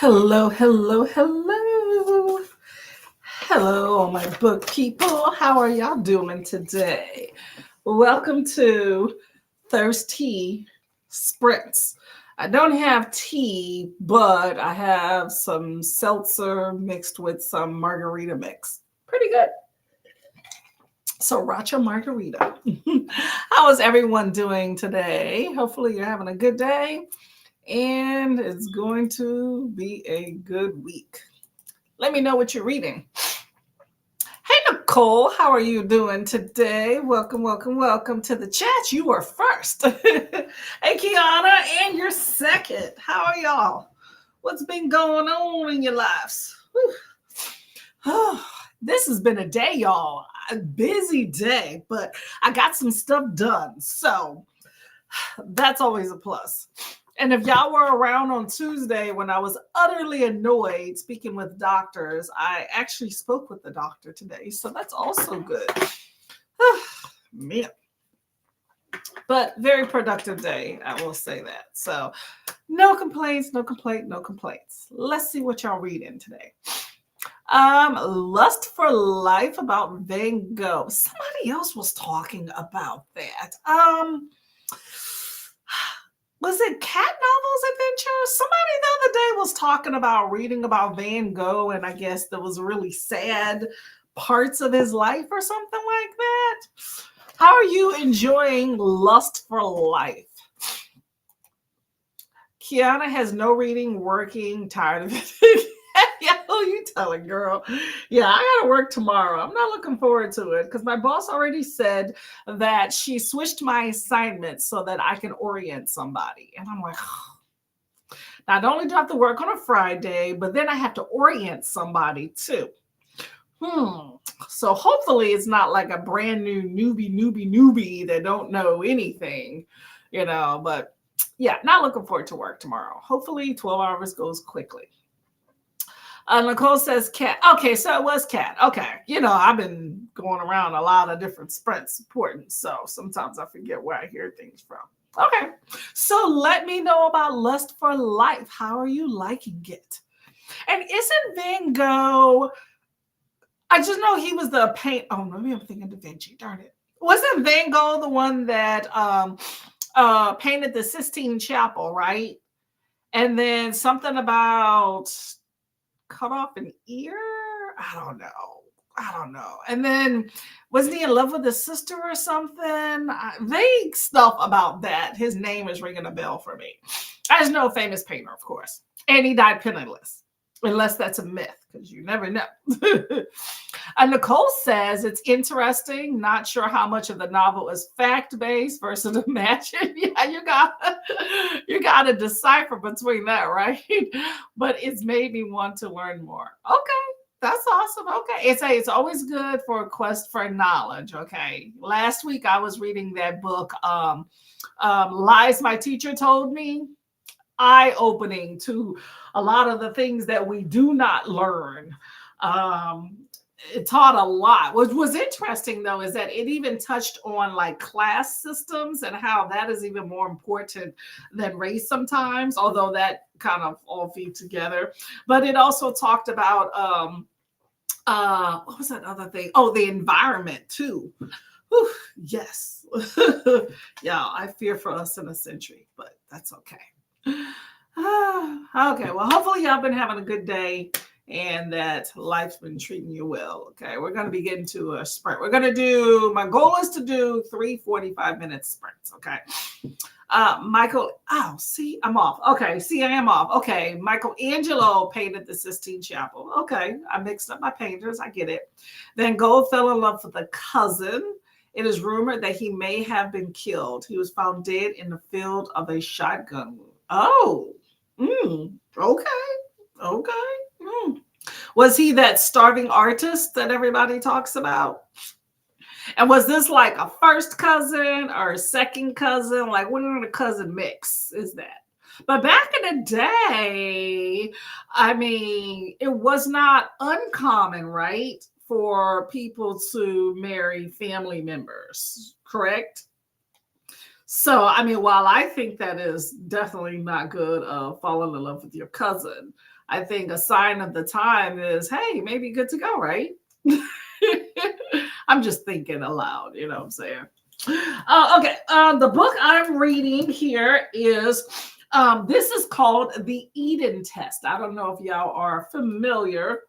Hello, hello, hello. Hello, all my book people. How are y'all doing today? Welcome to ThursTea Sprints. I don't have tea, but I have some seltzer mixed with some margarita mix. Pretty good. So, Racha Margarita. How is everyone doing today? Hopefully, you're having a good day and it's going to be a good week. Let me know what you're reading. Hey, Nicole, how are you doing today? Welcome, welcome, welcome to the chat. You are first. Hey, Kiana, and you're second. How are y'all? What's been going on in your lives? Oh, this has been a day, y'all. A busy day, but I got some stuff done. So that's always a plus. And if y'all were around on Tuesday when I was utterly annoyed speaking with doctors, I actually spoke with the doctor today. So that's also good. Man. But very productive day, I will say that. So no complaints, no complaint, no complaints. Let's see what y'all reading today. Lust for Life about Van Gogh. Somebody else was talking about that. Was it Cat Novels Adventure? Somebody the other day was talking about reading about Van Gogh, and I guess there was really sad parts of his life or something like that. How are you enjoying Lust for Life? Kiana has no reading, working, tired of it. Yeah, who you telling, girl? Yeah, I gotta work tomorrow. I'm not looking forward to it because my boss already said that she switched my assignments so that I can orient somebody. And I'm like, not only do I have to work on a Friday, but then I have to orient somebody too. So hopefully it's not like a brand new newbie that don't know anything, but yeah, not looking forward to work tomorrow. Hopefully 12 hours goes quickly. Nicole says Cat. Okay, so it was Cat. Okay. I've been going around a lot of different sprints supporting, so sometimes I forget where I hear things from. Okay. So let me know about Lust for Life. How are you liking it? And isn't Van Gogh, I just know he was the paint. Oh, maybe I'm thinking Da Vinci. Darn it. Wasn't Van Gogh the one that painted the Sistine Chapel, right? And then something about cut off an ear? I don't know. And then wasn't he in love with his sister or something? Vague stuff about that. His name is ringing a bell for me. I just know a famous painter, of course. And he died penniless. Unless that's a myth, because you never know. Nicole says it's interesting. Not sure how much of the novel is fact-based versus imagined. Yeah, you got to decipher between that, right? But it's made me want to learn more. Okay, that's awesome. Okay, it's always good for a quest for knowledge. Okay, last week I was reading that book, Lies My Teacher Told Me. Eye-opening to a lot of the things that we do not learn. It taught a lot. What was interesting though is that it even touched on like class systems and how that is even more important than race sometimes, although that kind of all feed together. But it also talked about what was that other thing? Oh, the environment too. Whew, yes. Yeah, I fear for us in a century, but that's okay. Okay, well, hopefully y'all been having a good day and that life's been treating you well. Okay, we're going to be getting to a sprint. My goal is to do 3 45-minute sprints. Okay. Michael, I'm off. Okay, I am off. Okay, Michelangelo painted the Sistine Chapel. Okay, I mixed up my painters. I get it. Van Gogh fell in love with a cousin. It is rumored that he may have been killed. He was found dead in the field of a shotgun wound. Oh, okay. Was he that starving artist that everybody talks about? And was this like a first cousin or a second cousin? Like, what kind of cousin mix is that? But back in the day, I mean, it was not uncommon, right, for people to marry family members, correct? So, I mean, while I think that is definitely not good, falling in love with your cousin, I think a sign of the time is, hey, maybe good to go, right? I'm just thinking aloud, you know what I'm saying? Okay, the book I'm reading here is this is called The Eden Test. I don't know if y'all are familiar.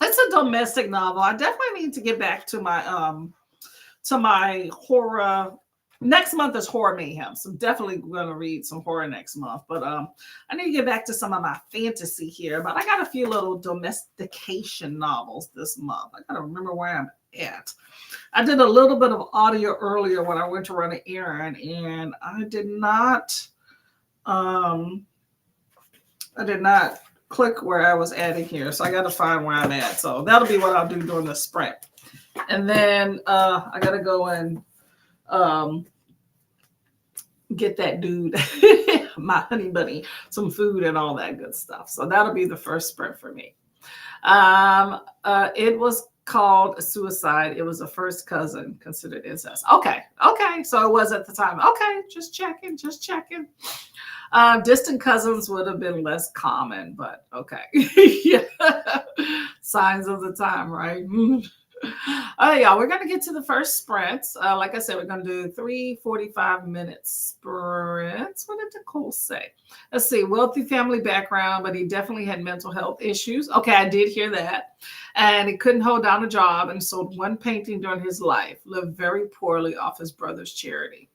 It's a domestic novel. I definitely need to get back to my horror. Next month is horror mayhem, so I'm definitely gonna read some horror next month. But I need to get back to some of my fantasy here. But I got a few little domestication novels this month. I gotta remember where I'm at. I did a little bit of audio earlier when I went to run an errand, and um I did not click where I was adding here, so I got to find where I'm at. So that'll be what I'll do during the sprint, and then I got to go and um, get that dude, my honey bunny, some food and all that good stuff. So that'll be the first sprint for me. It was called suicide. It was a first cousin considered incest. Okay. So it was at the time. Okay, just checking. Distant cousins would have been less common, but okay. Yeah. Signs of the time, right? All right, y'all, we're going to get to the first sprints. Like I said, we're going to do 3 45-minute sprints. What did Nicole say? Let's see. Wealthy family background, but he definitely had mental health issues. Okay, I did hear that. And he couldn't hold down a job and sold one painting during his life. Lived very poorly off his brother's charity.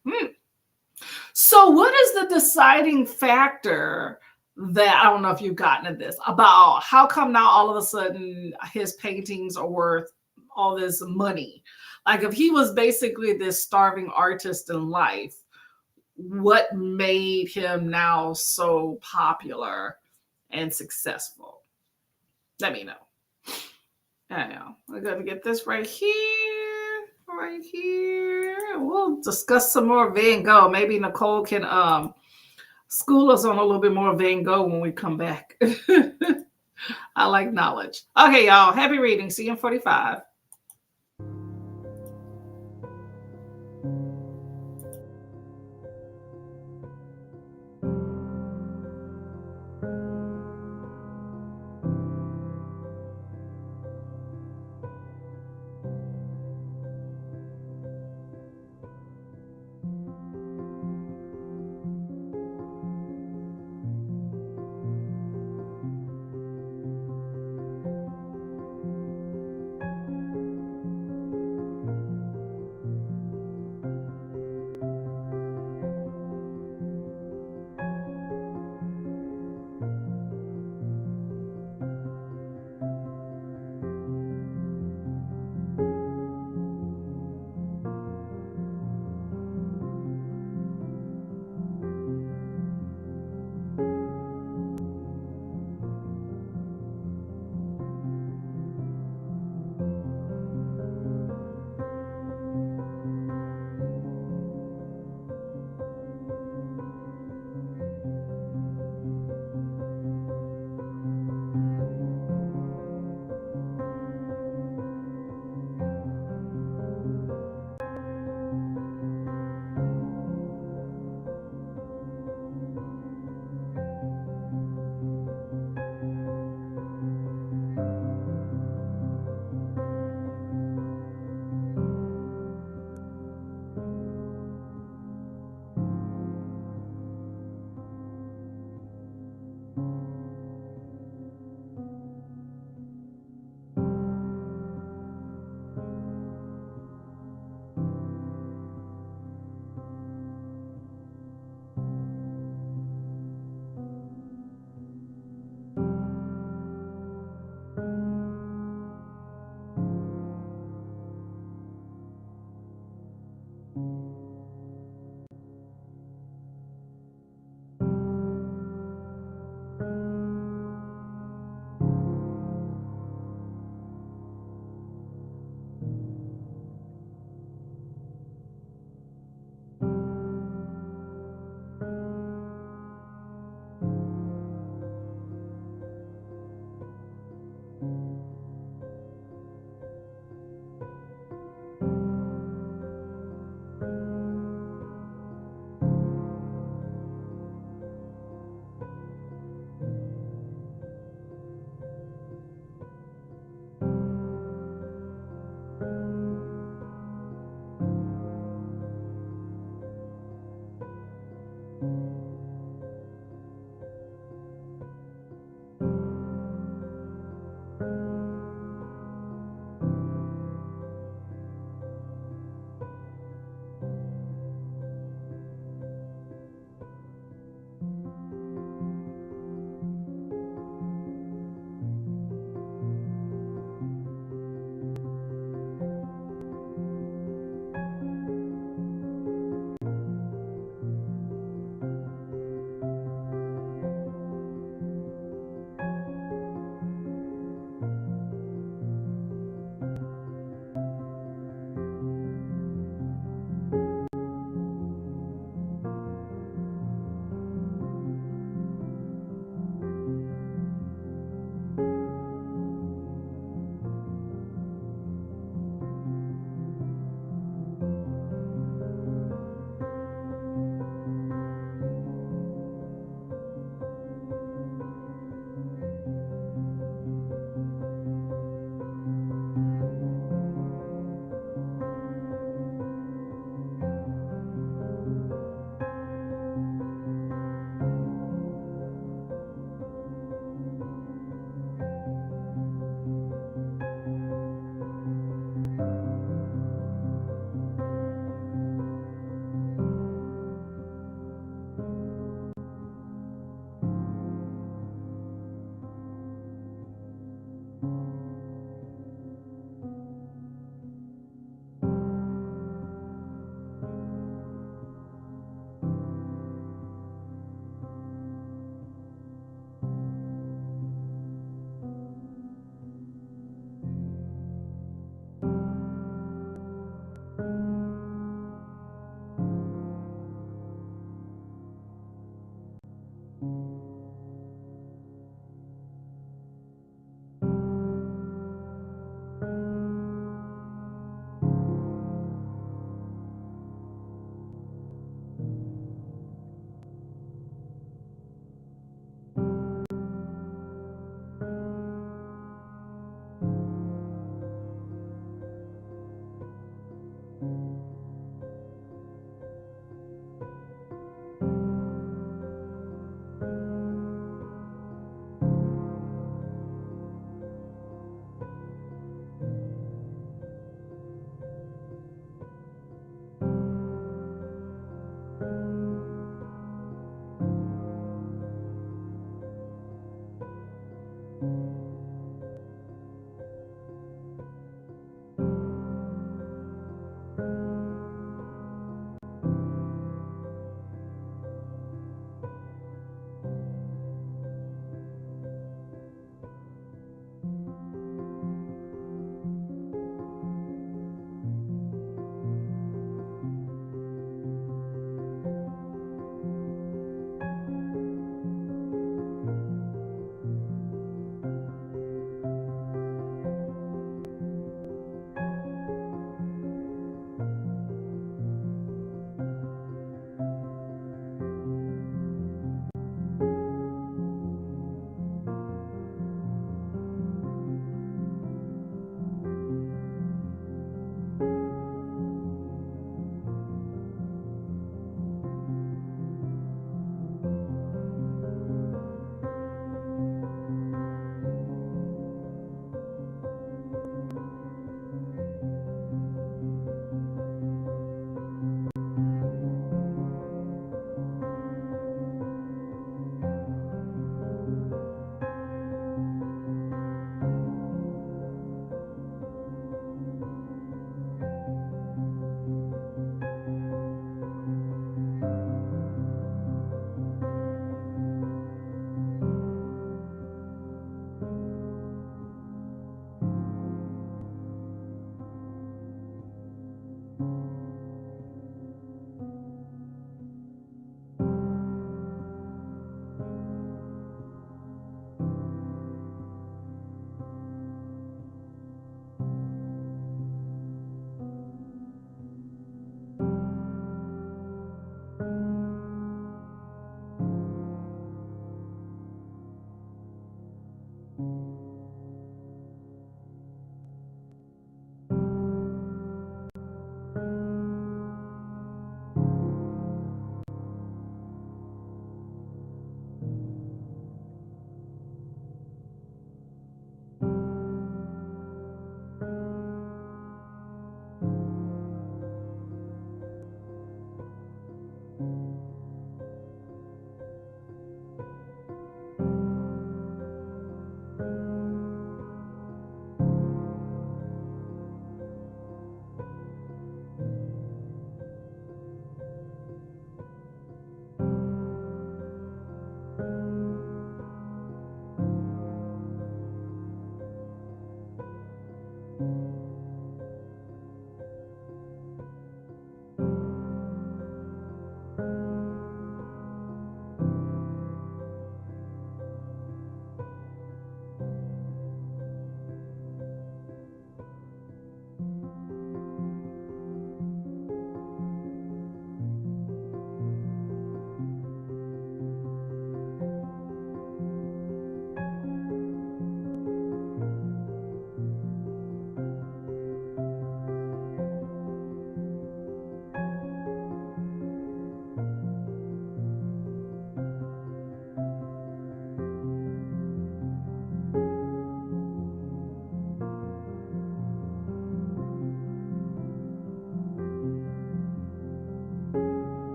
So what is the deciding factor that, I don't know if you've gotten at this, about how come now all of a sudden his paintings are worth all this money? Like if he was basically this starving artist in life, what made him now so popular and successful? Let me know. I know. We're going to get this right here. Right here. We'll discuss some more Van Gogh. Maybe Nicole can school us on a little bit more Van Gogh when we come back. I like knowledge. Okay, y'all. Happy reading. See you in 45.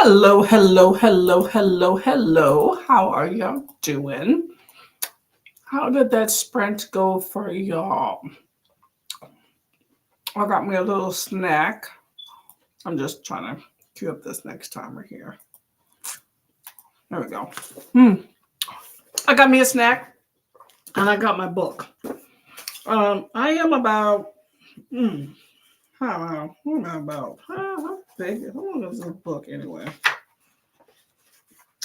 Hello, hello, hello, hello, hello. How are y'all doing? How did that sprint go for y'all? I got me a little snack. I'm just trying to cue up this next timer here. There we go. I got me a snack and I got my book. I am about, how am I about? How big? How long is this book anyway?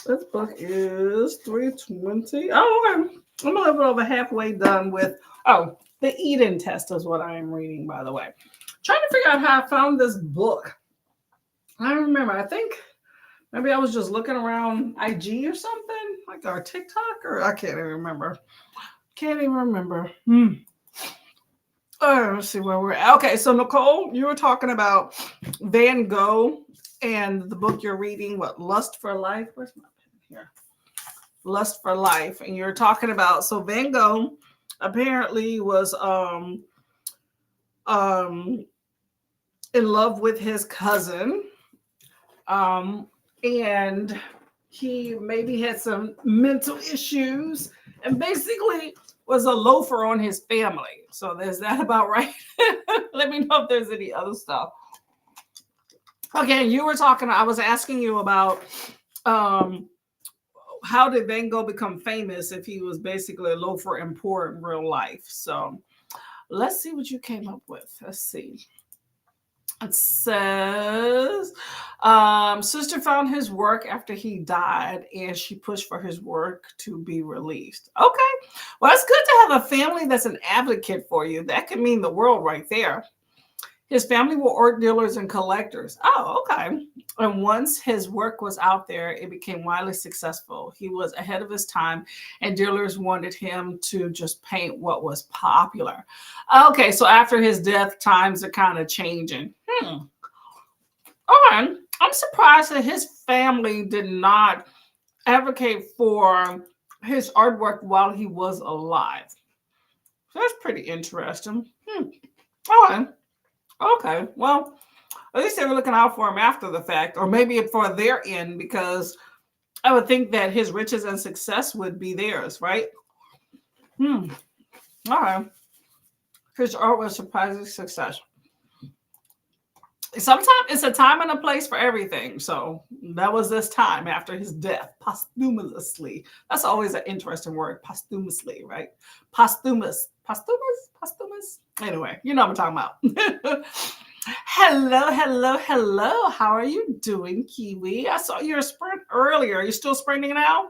This book is 320. Oh, okay. I'm a little bit over halfway done with, the Eden Test is what I am reading, by the way. Trying to figure out how I found this book. I don't remember. I think maybe I was just looking around IG or something, like our TikTok, or I can't even remember. Let's see where we're at. Okay, so Nicole, you were talking about Van Gogh and the book you're reading, what, Lust for Life? Where's my pen here? Lust for Life. And you're talking about, so Van Gogh apparently was in love with his cousin. And he maybe had some mental issues and basically was a loafer on his family. So there's that about right. Let me know if there's any other stuff. Okay, you were talking, I was asking you about how did Van Gogh become famous if he was basically a loafer and poor in real life? So let's see what you came up with. Let's see. It says, sister found his work after he died and she pushed for his work to be released. Okay. Well, it's good to have a family that's an advocate for you. That could mean the world right there. His family were art dealers and collectors. Oh, okay. And once his work was out there, it became widely successful. He was ahead of his time, and dealers wanted him to just paint what was popular. Okay, so after his death, times are kind of changing. All right. I'm surprised that his family did not advocate for his artwork while he was alive. So that's pretty interesting. All right. Okay, well, at least they were looking out for him after the fact, or maybe for their end, because I would think that his riches and success would be theirs, right? All right. His art was surprising success. Sometimes it's a time and a place for everything. So that was this time after his death, posthumously. That's always an interesting word, posthumously, right? Posthumous. Anyway, you know what I'm talking about. Hello, hello, hello. How are you doing, Kiwi? I saw your sprint earlier. Are you still sprinting now?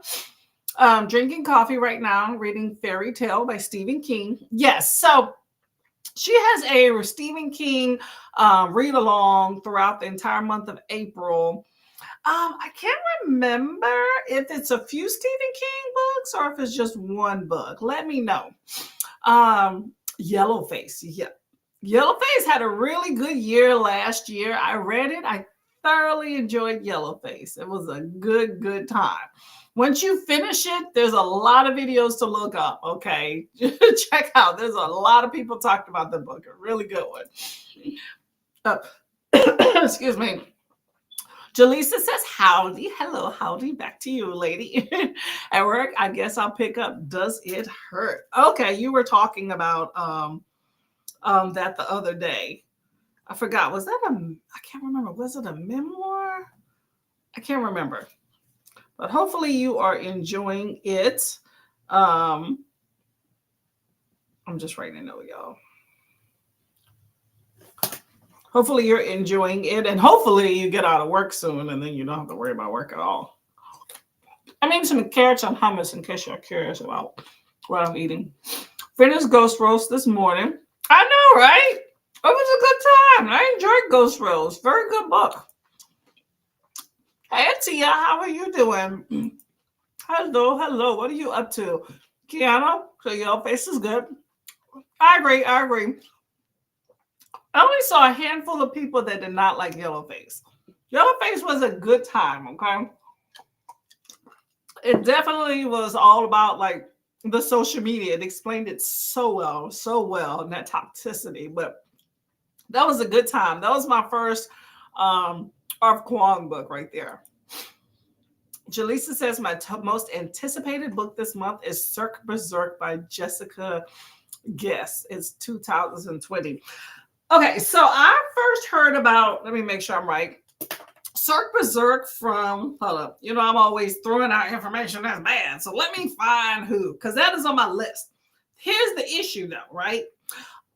Drinking coffee right now, reading Fairy Tale by Stephen King. Yes, so she has a Stephen King read along throughout the entire month of April. I can't remember if it's a few Stephen King books or if it's just one book. Let me know. Yellowface. Yeah. Yellowface had a really good year last year. I read it. I thoroughly enjoyed Yellowface. It was a good time. Once you finish it, there's a lot of videos to look up. Okay. Check out. There's a lot of people talked about the book. A really good one. Excuse me. Jaleesa says, howdy. Hello, howdy. Back to you, lady. At work, I guess I'll pick up. Does it hurt? Okay, you were talking about that the other day. I forgot. Was that I can't remember. Was it a memoir? I can't remember. But hopefully you are enjoying it. I'm just writing a note, y'all. Hopefully you're enjoying it, and hopefully you get out of work soon and then you don't have to worry about work at all. I made some carrots and hummus in case you're curious about what I'm eating. Finished Ghost Roast this morning. I know, right? It was a good time. I enjoyed Ghost Roast. Very good book. Hey, Tia, how are you doing? Hello. What are you up to? Kiana, so your face is good. I agree. I only saw a handful of people that did not like Yellowface. Yellowface was a good time, okay? It definitely was all about like the social media. It explained it so well, and that toxicity. But that was a good time. That was my first Arf Kwong book right there. Jaleesa says my most anticipated book this month is Cirque Berserk by Jessica Guess. It's 2020. Okay, so I first heard about, let me make sure I'm right. Cirque Berserk from, hold up, I'm always throwing out information that's bad. So let me find who, because that is on my list. Here's the issue though, right?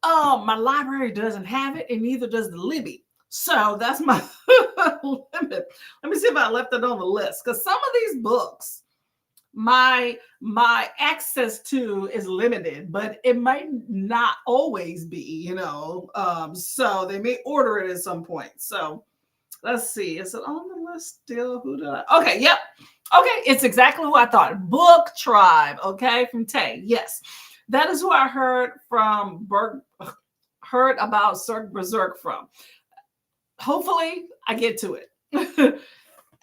My library doesn't have it, and neither does the Libby. So that's my limit. Let me see if I left it on the list, because some of these books, my access to is limited, but it might not always be. So they may order it at some point. So let's see, is it on the list still? Who did I? Okay, yep. Okay, it's exactly who I thought. Book Tribe, okay, from Tay. Yes, that is who I heard about Cirque Berserk from. Hopefully, I get to it.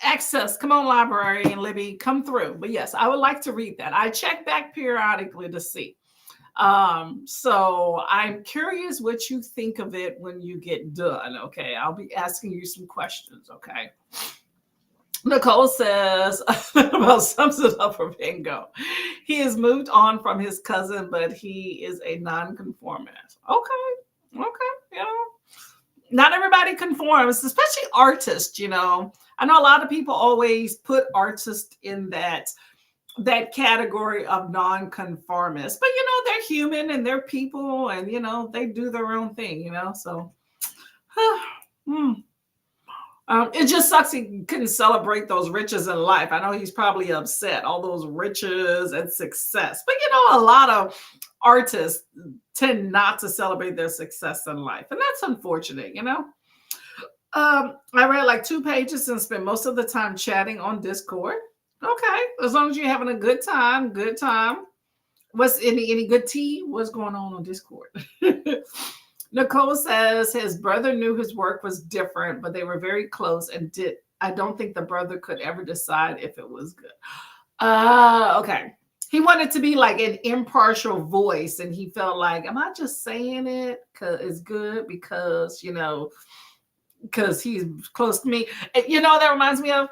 Access, come on, library and Libby, come through. But yes, I would like to read that. I check back periodically to see. So I'm curious what you think of it when you get done. Okay, I'll be asking you some questions. Okay. Nicole says about sums it up for Bingo. He has moved on from his cousin, but he is a nonconformist. Okay. Not everybody conforms, especially artists. I know a lot of people always put artists in that category of non-conformists, but they're human and they're people, and they do their own thing. So it just sucks he couldn't celebrate those riches in life. I know he's probably upset, all those riches and success, but a lot of artists tend not to celebrate their success in life, and that's unfortunate. I read like 2 pages and spent most of the time chatting on Discord. Okay, as long as you're having a good time. What's any good tea? What's going on Discord? Nicole says his brother knew his work was different, but they were very close and I don't think the brother could ever decide if it was good. Okay. He wanted to be like an impartial voice, and he felt like, am I just saying it because it's good because he's close to me? That reminds me of,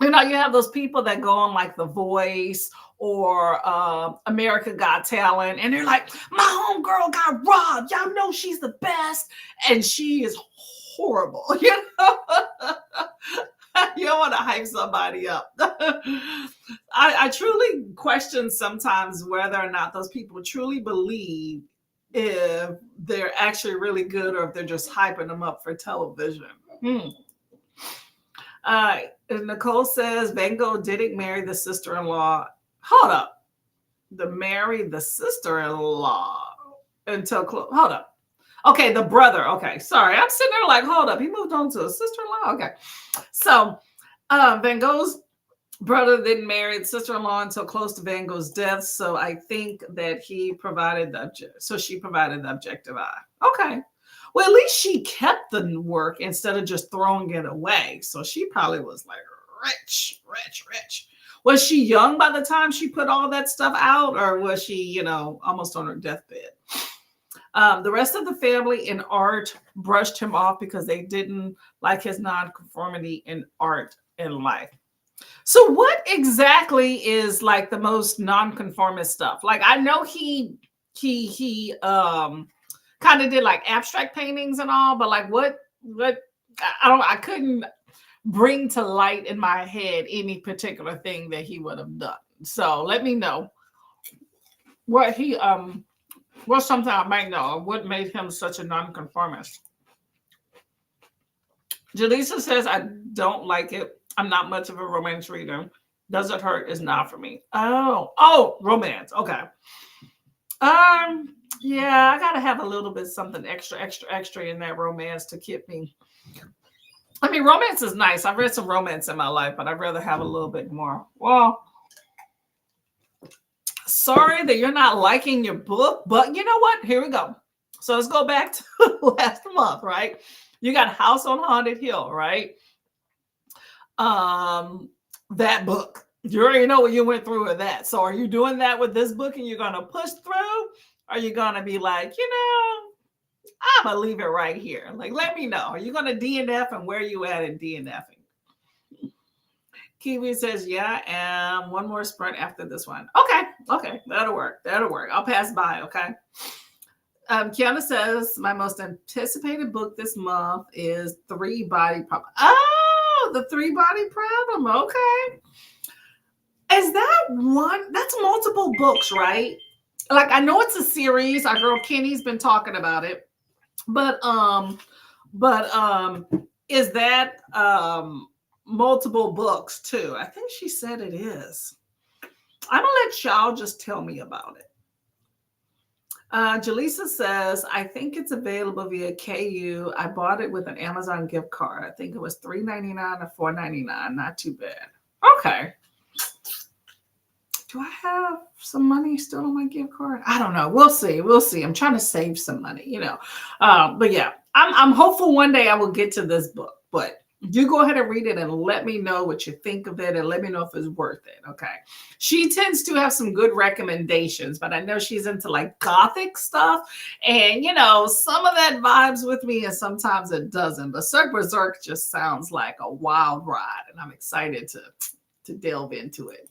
you have those people that go on like The Voice or America Got Talent, and they're like, my homegirl got robbed. Y'all know she's the best, and she is horrible. You don't want to hype somebody up. I truly question sometimes whether or not those people truly believe if they're actually really good or if they're just hyping them up for television. Nicole says Bango didn't marry the sister-in-law. Hold up. Marry the sister-in-law until hold up. Okay, the brother. Okay, sorry. I'm sitting there like, hold up. He moved on to a sister-in-law. Okay. So Van Gogh's brother didn't marry the sister-in-law until close to Van Gogh's death. So I think that she provided the objective eye. Okay. Well, at least she kept the work instead of just throwing it away. So she probably was like rich. Was she young by the time she put all that stuff out, or was she, almost on her deathbed? The rest of the family in art brushed him off because they didn't like his nonconformity in art and life. So what exactly is like the most nonconformist stuff? Like, I know he kind of did like abstract paintings and all, but like what I couldn't bring to light in my head any particular thing that he would have done. So let me know what he what's something I might know, what made him such a nonconformist. Jaleesa says, I don't like it. I'm not much of a romance reader. Does it hurt? Is not for me. Oh, romance. Okay. Yeah, I gotta have a little bit something extra in that romance to keep me. I mean, romance is nice. I've read some romance in my life, but I'd rather have a little bit more. Well, sorry that you're not liking your book, but you know what? Here we go. So let's go back to last month, right? You got House on Haunted Hill, right? That book. You already know what you went through with that. So are you doing that with this book and you're going to push through? Or are you going to be like, I'm going to leave it right here. Like, let me know. Are you going to DNF, and where are you at in DNFing? Kiwi says, yeah, and one more sprint after this one. Okay, that'll work. I'll pass by, okay? Kiana says, my most anticipated book this month is Three Body Problem. Oh, the Three Body Problem. Okay. Is that one? That's multiple books, right? Like, I know it's a series. Our girl Kenny's been talking about it. But is that multiple books too? I think she said it is. I'm gonna let y'all just tell me about it. Jaleesa says, I think it's available via KU. I bought it with an Amazon gift card. I think it was $3.99 or $4.99. Not too bad. Okay. Do I have some money still on my gift card? I don't know. We'll see. I'm trying to save some money, But yeah, I'm hopeful one day I will get to this book. But you go ahead and read it and let me know what you think of it and let me know if it's worth it. Okay. She tends to have some good recommendations, but I know she's into like gothic stuff. And, some of that vibes with me and sometimes it doesn't. But Cirque Berserk just sounds like a wild ride. And I'm excited to delve into it.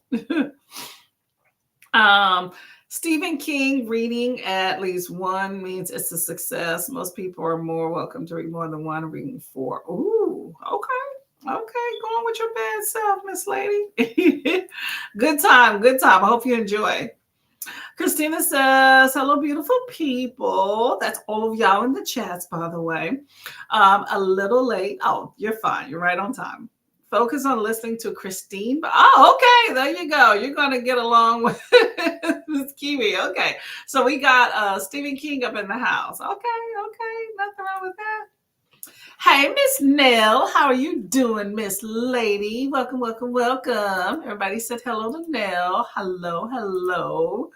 Stephen King reading at least one means it's a success. Most people are more welcome to read more than one, reading four. Ooh, okay. Going with your bad self, Miss Lady. Good time. I hope you enjoy. Christina says, hello, beautiful people. That's all of y'all in the chats, by the way. A little late. Oh, you're fine. You're right on time. Focus on listening to Christine. Oh, okay. There you go. You're going to get along with this Kiwi. Okay. So we got Stephen King up in the house. Okay. Nothing wrong with that. Hey, Miss Nell. How are you doing, Miss Lady? Welcome. Everybody said hello to Nell. Hello.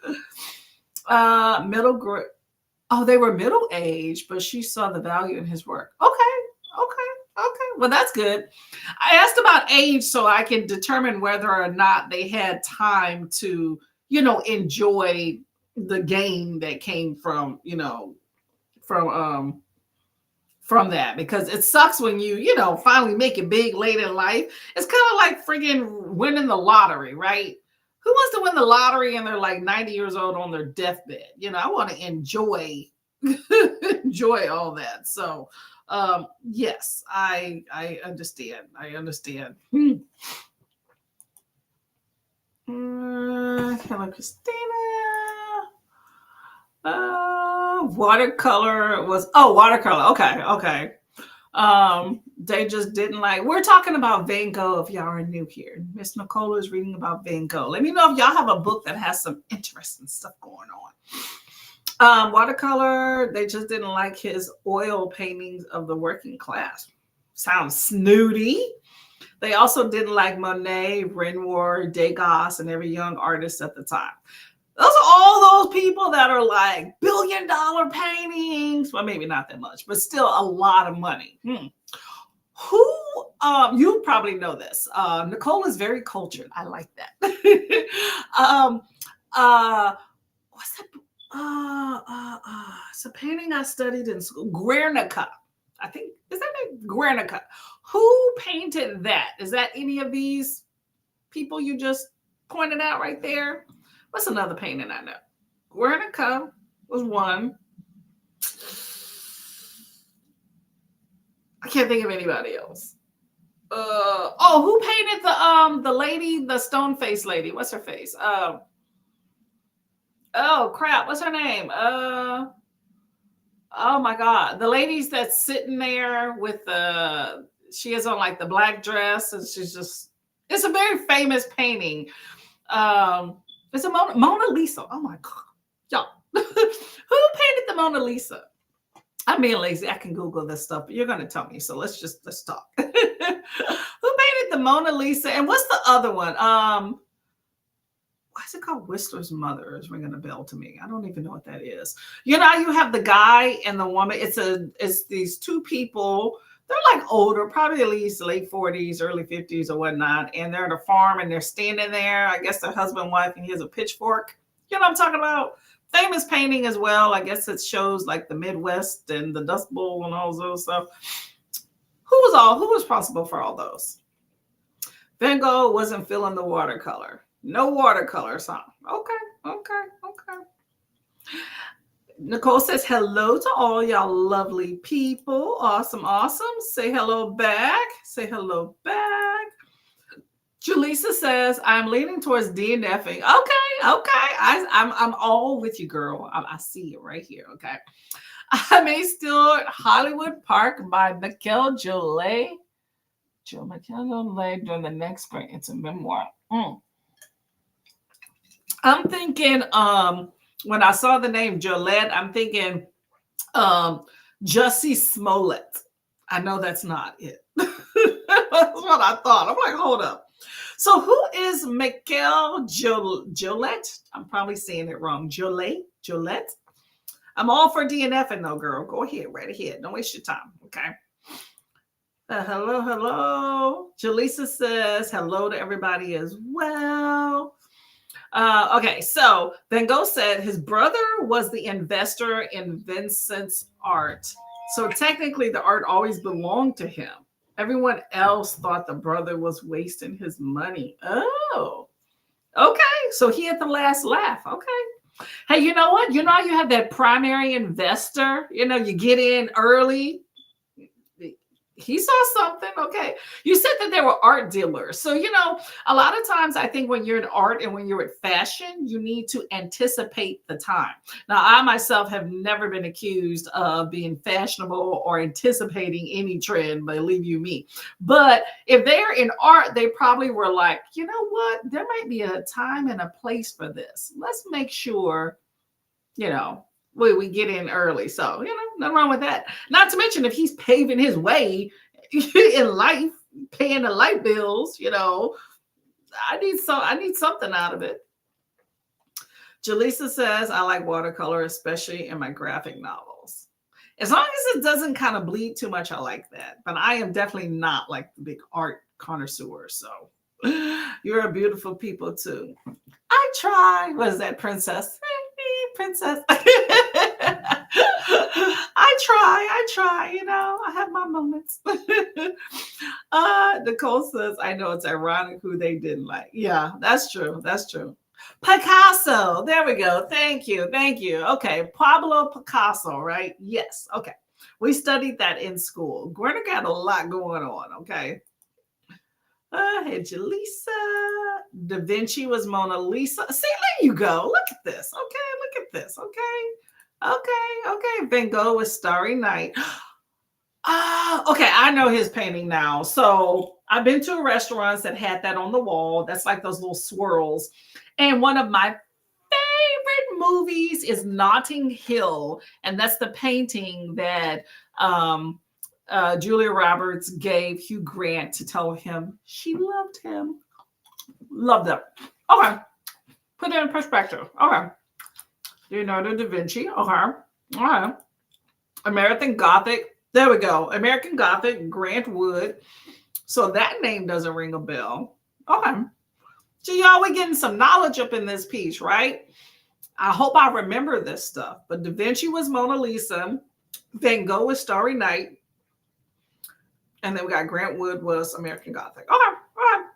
They were middle-aged, but she saw the value in his work. Okay. Well, that's good. I asked about age so I can determine whether or not they had time to, enjoy the gain that came from that, because it sucks when you finally make it big late in life. It's kind of like friggin' winning the lottery, right? Who wants to win the lottery and they're like 90 years old on their deathbed? I want to enjoy all that. So yes, I understand. Hello, Christina. Watercolor. Okay. They just didn't like. We're talking about Van Gogh. If y'all are new here, Miss Nicola is reading about Van Gogh. Let me know if y'all have a book that has some interesting stuff going on. Watercolor, they just didn't like his oil paintings of the working class. Sounds snooty. They also didn't like Monet, Renoir, Degas, and every young artist at the time. Those are all those people that are like billion-dollar paintings. Well, maybe not that much, but still a lot of money. Who, you probably know this. Nicole is very cultured. I like that. What's that? It's a painting I studied in school. Guernica. I think, is that it? Guernica. Who painted that? Is that any of these people you just pointed out right there? What's another painting I know? Guernica was one. I can't think of anybody else. Who painted the lady, the stone face lady? What's her face? Oh crap, what's her name? Oh my God. The lady's that's sitting there with she has on like the black dress and it's a very famous painting. It's a Mona Lisa. Oh my God. Y'all. Who painted the Mona Lisa? I'm being lazy. I can Google this stuff, but you're going to tell me. So let's talk. Who painted the Mona Lisa? And what's the other one? Why is it called Whistler's Mother? Is ringing a bell to me. I don't even know what that is. You have the guy and the woman. It's these two people. They're like older, probably at least late 40s, early 50s or whatnot. And they're at a farm and they're standing there. I guess they're husband and wife, and he has a pitchfork. You know what I'm talking about? Famous painting as well. I guess it shows like the Midwest and the Dust Bowl and all those stuff. Who was responsible for all those? Van Gogh wasn't feeling the watercolor. No watercolor song. Okay, okay, okay. Nicole says hello to all y'all lovely people. Awesome, awesome. Say hello back. Say hello back. Julissa says I'm leaning towards DNFing. Okay, okay. I'm all with you, girl. I see it right here. Okay. I may still Hollywood Park by Michael Jolet. Michael Jolet during the next spring. It's a memoir. I'm thinking when I saw the name Jolette, I'm thinking Jussie Smollett. I know that's not it. That's what I thought. I'm like, hold up. So who is Michael Jolette? I'm probably saying it wrong. Jolette. I'm all for DNFing though, girl. Go ahead, right ahead. Don't waste your time. Okay. Hello, hello. Jaleesa says hello to everybody as well. Okay, so Van Gogh said his brother was the investor in Vincent's art. So technically, the art always belonged to him. Everyone else thought the brother was wasting his money. Oh, okay. So he had the last laugh. Okay. Hey, you know what? You know, you have that primary investor. You know, you get in early. He saw something. Okay. You said that there were art dealers. So, you know, a lot of times I think when you're in art and when you're at fashion, you need to anticipate the time. Now, I myself have never been accused of being fashionable or anticipating any trend, believe you me. But if they're in art, they probably were like, you know what? There might be a time and a place for this. Let's make sure, you know, we get in early. So, you know, nothing wrong with that. Not to mention if he's paving his way in life, paying the light bills, you know, I need something out of it. Jaleesa says, I like watercolor, especially in my graphic novels. As long as it doesn't kind of bleed too much, I like that. But I am definitely not like the big art connoisseur. So you're a beautiful people too. I try. What is that, princess? Princess. I try, you know, I have my moments. Nicole says, I know it's ironic who they didn't like. Yeah, that's true. That's true. Picasso. There we go. Thank you. Thank you. Okay. Pablo Picasso, right? Yes. Okay. We studied that in school. Gwen got a lot going on. Okay. Hey, Jaleesa. Da Vinci was Mona Lisa. See, there you go. Look at this. Okay, look at this. Okay. Van Gogh was Starry Night. Okay, I know his painting now. So I've been to restaurants that had that on the wall. That's like those little swirls. And one of my favorite movies is Notting Hill, and that's the painting that Julia Roberts gave Hugh Grant to tell him she loved him. Loved it. Okay. Put it in perspective. Okay. Leonardo da Vinci. Okay. All right. American Gothic. There we go. American Gothic, Grant Wood. So that name doesn't ring a bell. Okay. So y'all, we're getting some knowledge up in this piece, right? I hope I remember this stuff. But Da Vinci was Mona Lisa. Van Gogh was Starry Night. And then we got Grant Wood was American Gothic. Okay, all right.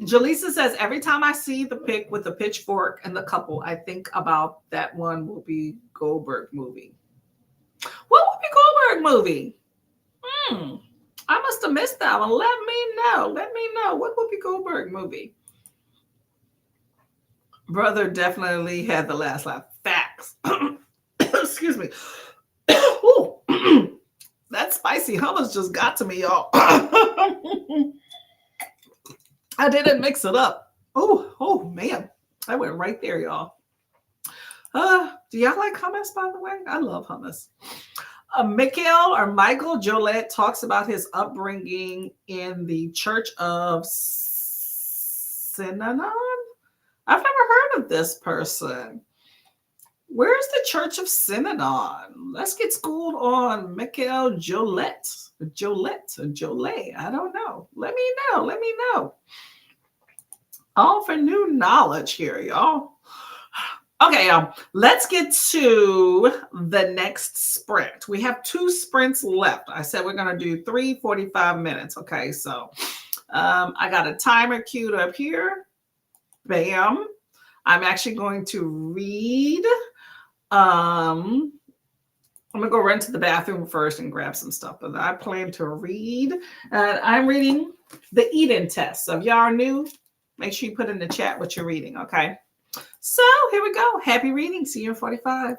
Jaleesa says, every time I see the pic with the pitchfork and the couple, I think about that one Whoopi Goldberg movie. What Whoopi Goldberg movie? I must have missed that one. Let me know. Let me know. What Whoopi Goldberg movie? Brother definitely had the last laugh. Facts. Excuse me. Ooh. That spicy hummus just got to me, y'all. I didn't mix it up. Oh man. I went right there, y'all. Do y'all like hummus, by the way? I love hummus. Michael Jolette talks about his upbringing in the Church of Synanon. I've never heard of this person. Where's the Church of Synanon? Let's get schooled on Michael Jolette. Jolet. I don't know. Let me know. All for new knowledge here, y'all. Okay, let's get to the next sprint. We have 2 sprints left. I said we're going to do 3 45 minutes. Okay, so I got a timer queued up here. Bam. I'm actually going to read. I'm gonna go run to the bathroom first and grab some stuff, but I plan to read. I'm reading the Eden Test. So if y'all are new, make sure you put in the chat what you're reading, okay? So here we go. Happy reading. See you in 45.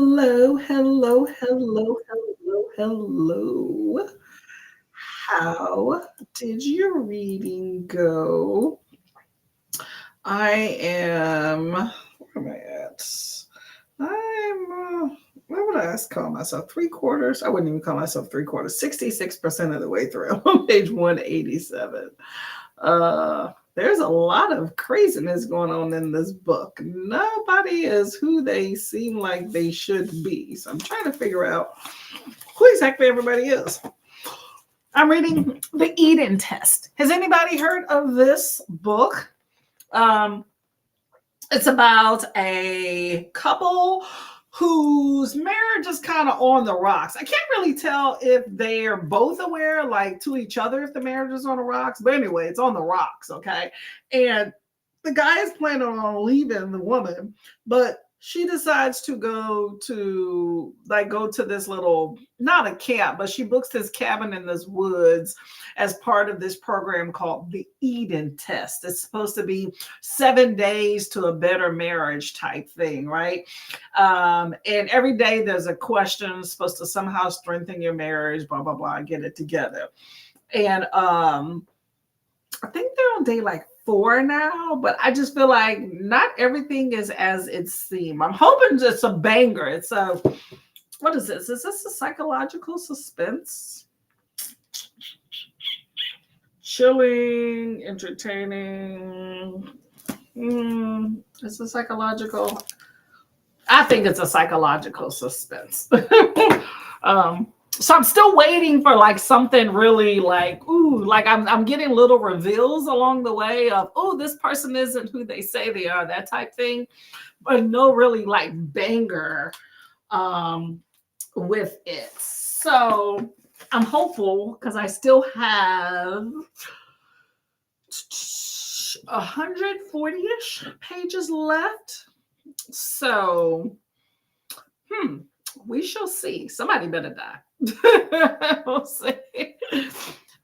Hello, hello, hello, hello, hello. How did your reading go? I am, where am I at? What would I call myself? Three quarters? I wouldn't even call myself three quarters. 66% of the way through. I'm on page 187. There's a lot of craziness going on in this book. Nobody is who they seem like they should be. So I'm trying to figure out who exactly everybody is. I'm reading The Eden Test. Has anybody heard of this book? It's about a couple whose marriage is kind of on the rocks. I can't really tell if they're both aware, like to each other, if the marriage is on the rocks. But anyway, it's on the rocks, okay? And the guy is planning on leaving the woman, but she decides to go to this little, not a camp, but she books this cabin in this woods as part of this program called the Eden Test. It's supposed to be 7 days to a better marriage type thing, right? And every day there's a question supposed to somehow strengthen your marriage, blah, blah, blah, get it together. And I think they're on day like 4 now, but I just feel like not everything is as it seems. I'm hoping it's a banger. It's a, what is this? Is this a psychological suspense? Chilling, entertaining. It's a psychological. I think it's a psychological suspense. So I'm still waiting for like something really like, ooh, like I'm getting little reveals along the way of, oh, this person isn't who they say they are, that type thing, but no really like banger with it. So I'm hopeful because I still have 140-ish pages left. So, we shall see. Somebody better die. We'll see.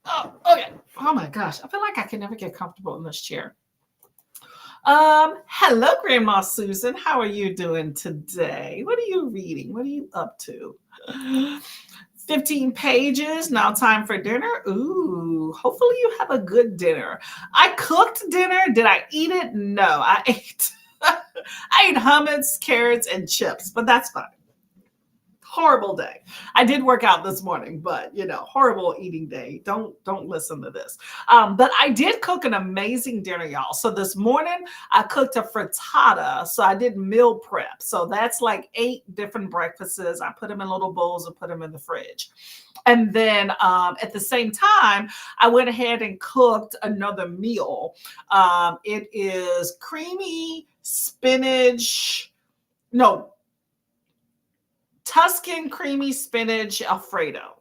Oh, okay. Oh my gosh. I feel like I can never get comfortable in this chair. Hello, Grandma Susan. How are you doing today? What are you reading? What are you up to? 15 pages. Now time for dinner. Ooh, hopefully you have a good dinner. I cooked dinner. Did I eat it? No, I ate. I ate hummus, carrots, and chips, but that's fine. Horrible day. I did work out this morning, but horrible eating day. Don't listen to this. But I did cook an amazing dinner, y'all. So this morning I cooked a frittata. So I did meal prep. So that's like 8 different breakfasts. I put them in little bowls and put them in the fridge. And then at the same time, I went ahead and cooked another meal. It is creamy spinach. No. Tuscan creamy spinach Alfredo.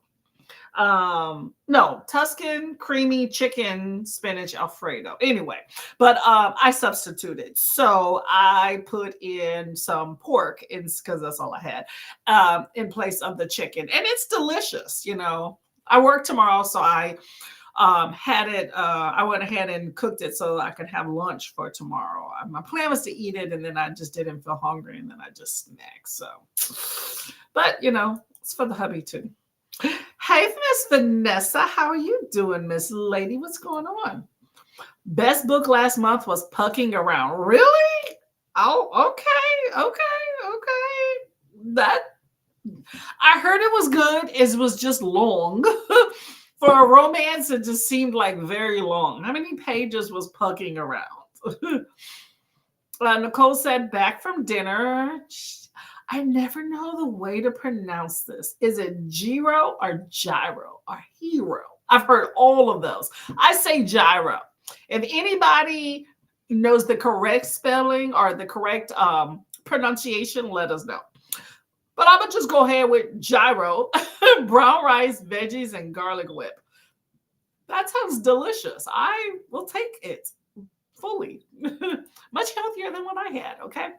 No, Tuscan creamy chicken spinach Alfredo. Anyway, but I substituted. So I put in some pork because that's all I had in place of the chicken. And it's delicious, I work tomorrow, so I had it. I went ahead and cooked it so I could have lunch for tomorrow. My plan was to eat it, and then I just didn't feel hungry, and then I just snacked. So, but it's for the hubby too. Hey, Miss Vanessa, how are you doing, Miss Lady? What's going on? Best book last month was Pucking Around. Really? Oh, okay. That I heard it was good. It was just long. For a romance, it just seemed like very long. How many pages was Pucking Around? Nicole said, back from dinner. I never know the way to pronounce this. Is it gyro or gyro or hero? I've heard all of those. I say gyro. If anybody knows the correct spelling or the correct pronunciation, let us know. But I'm going to just go ahead with gyro, brown rice, veggies, and garlic whip. That sounds delicious. I will take it fully. Much healthier than what I had, okay?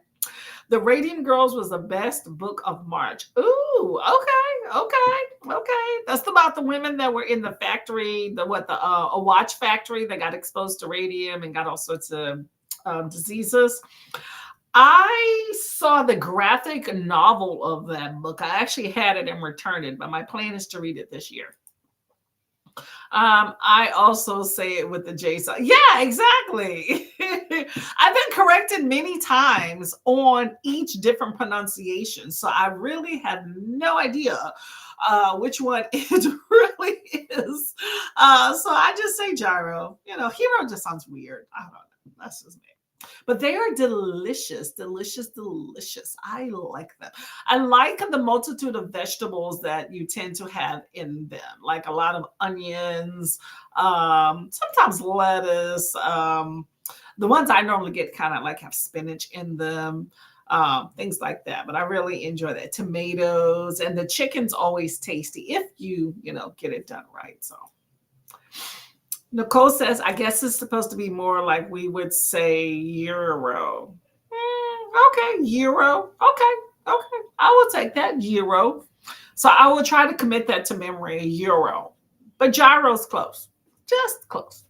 The Radiant Girls was the best book of March. Ooh, okay. That's about the women that were in the factory, a watch factory that got exposed to radium and got all sorts of diseases. I saw the graphic novel of that book. I actually had it and returned it, but my plan is to read it this year. I also say it with the J side. Yeah, exactly. I've been corrected many times on each different pronunciation, so I really have no idea which one it really is. So I just say gyro. Hero just sounds weird. I don't know. That's just me. But they are delicious, delicious, delicious. I like them. I like the multitude of vegetables that you tend to have in them, like a lot of onions, sometimes lettuce. The ones I normally get kind of like have spinach in them, things like that. But I really enjoy that. Tomatoes and the chicken's always tasty if you get it done right. So. Nicole says, I guess it's supposed to be more like we would say euro. Okay, euro. Okay. I will take that, euro. So I will try to commit that to memory, euro. But gyro's close. Just close.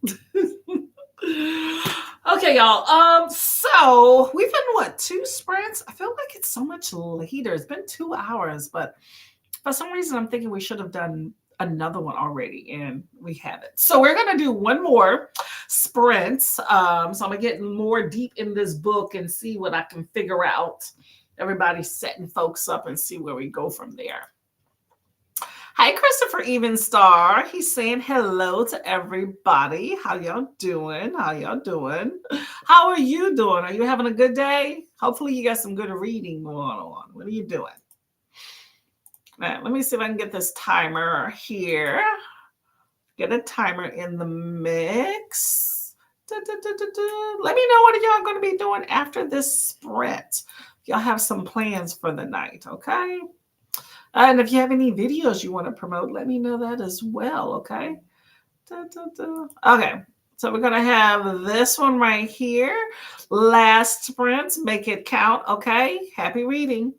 Okay, y'all. So we've been 2 sprints? I feel like it's so much later. It's been 2 hours, but for some reason I'm thinking we should have done another one already and we haven't. So we're going to do one more sprint. So I'm going to get more deep in this book and see what I can figure out. Everybody's setting folks up and see where we go from there. Hi, Christopher Evenstar. He's saying hello to everybody. How y'all doing? How are you doing? Are you having a good day? Hopefully you got some good reading going on. What are you doing? All right, let me see if I can get this timer here. Get a timer in the mix. Let me know what y'all going to be doing after this sprint. Y'all have some plans for the night, okay? And if you have any videos you want to promote, let me know that as well, okay? Okay, so we're going to have this one right here. Last sprint, make it count, okay? Happy reading.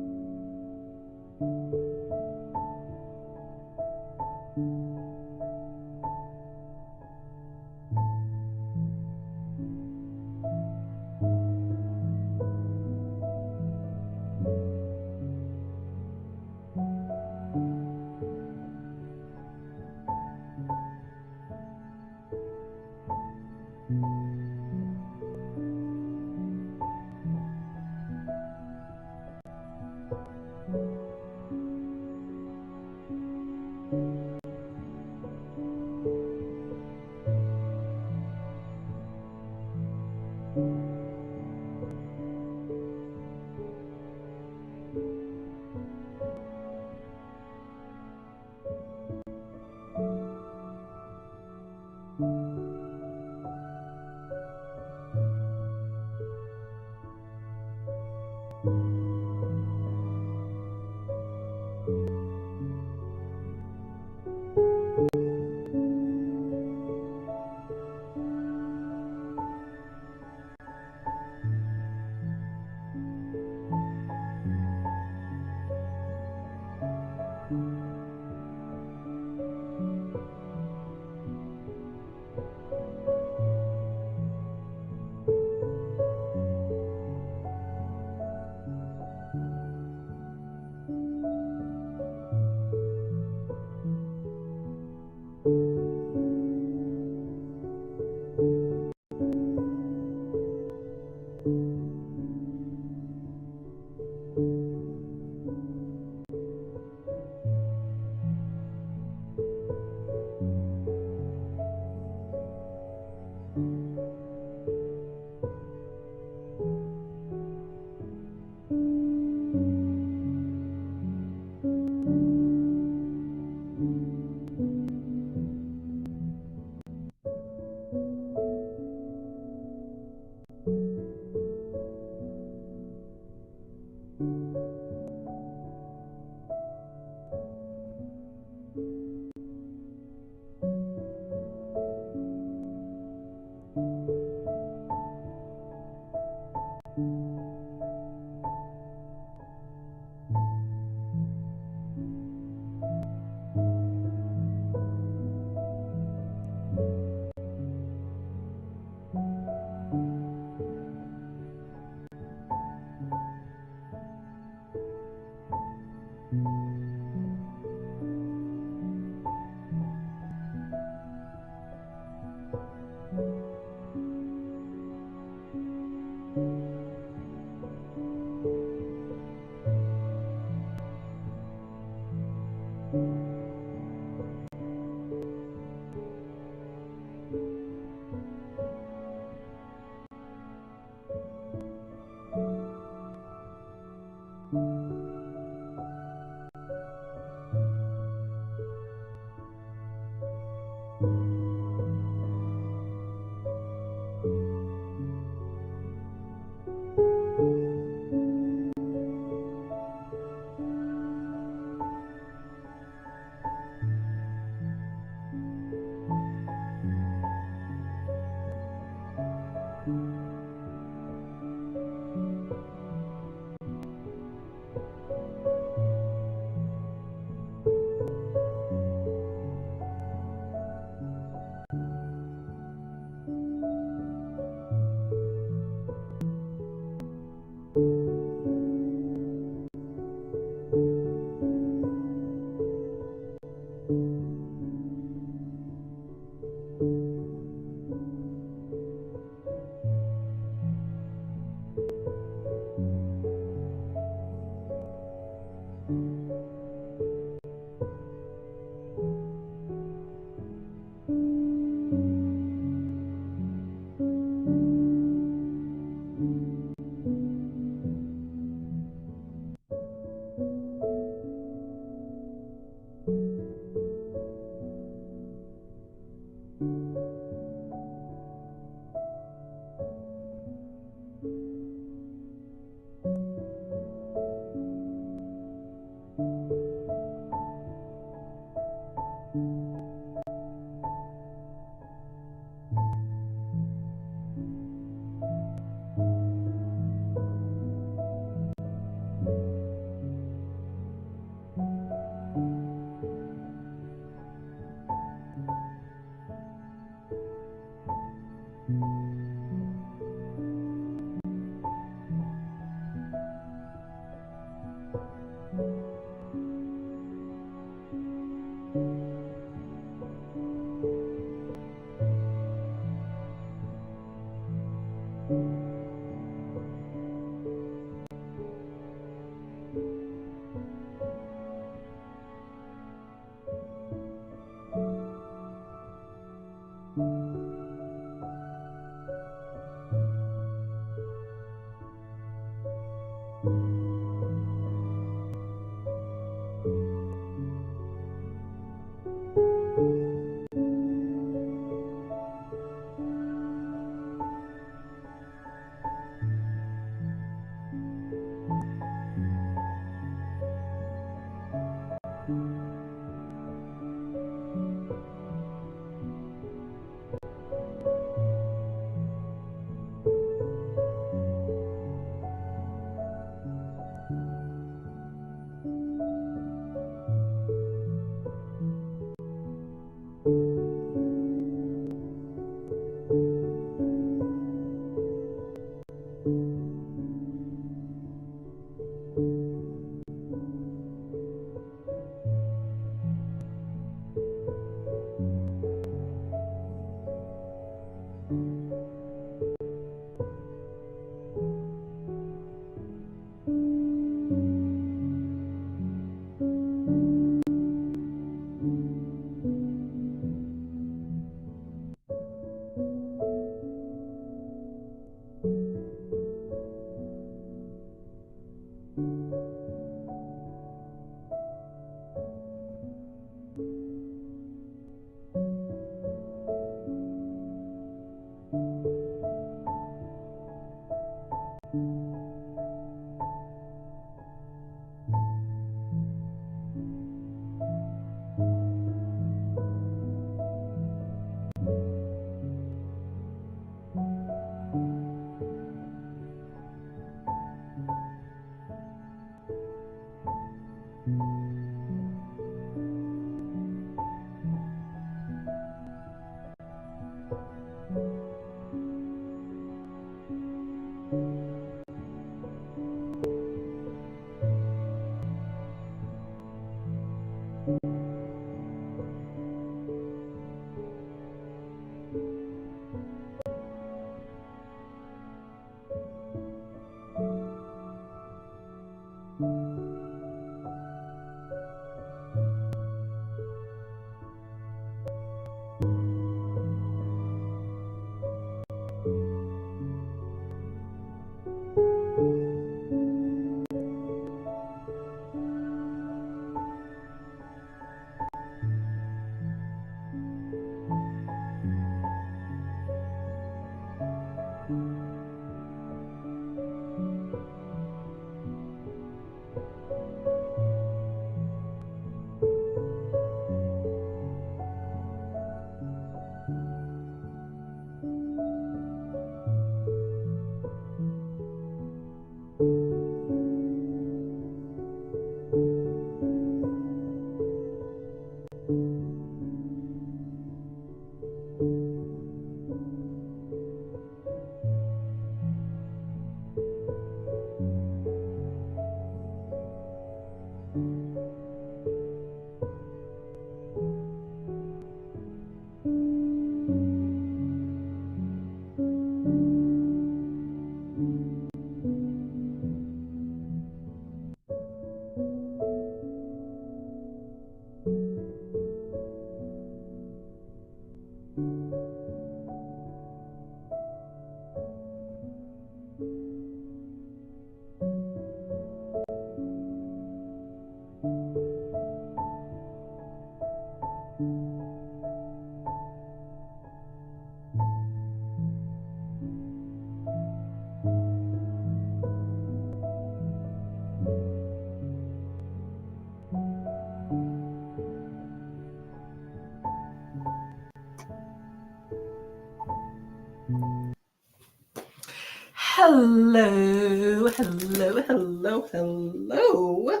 Hello, hello, hello, hello.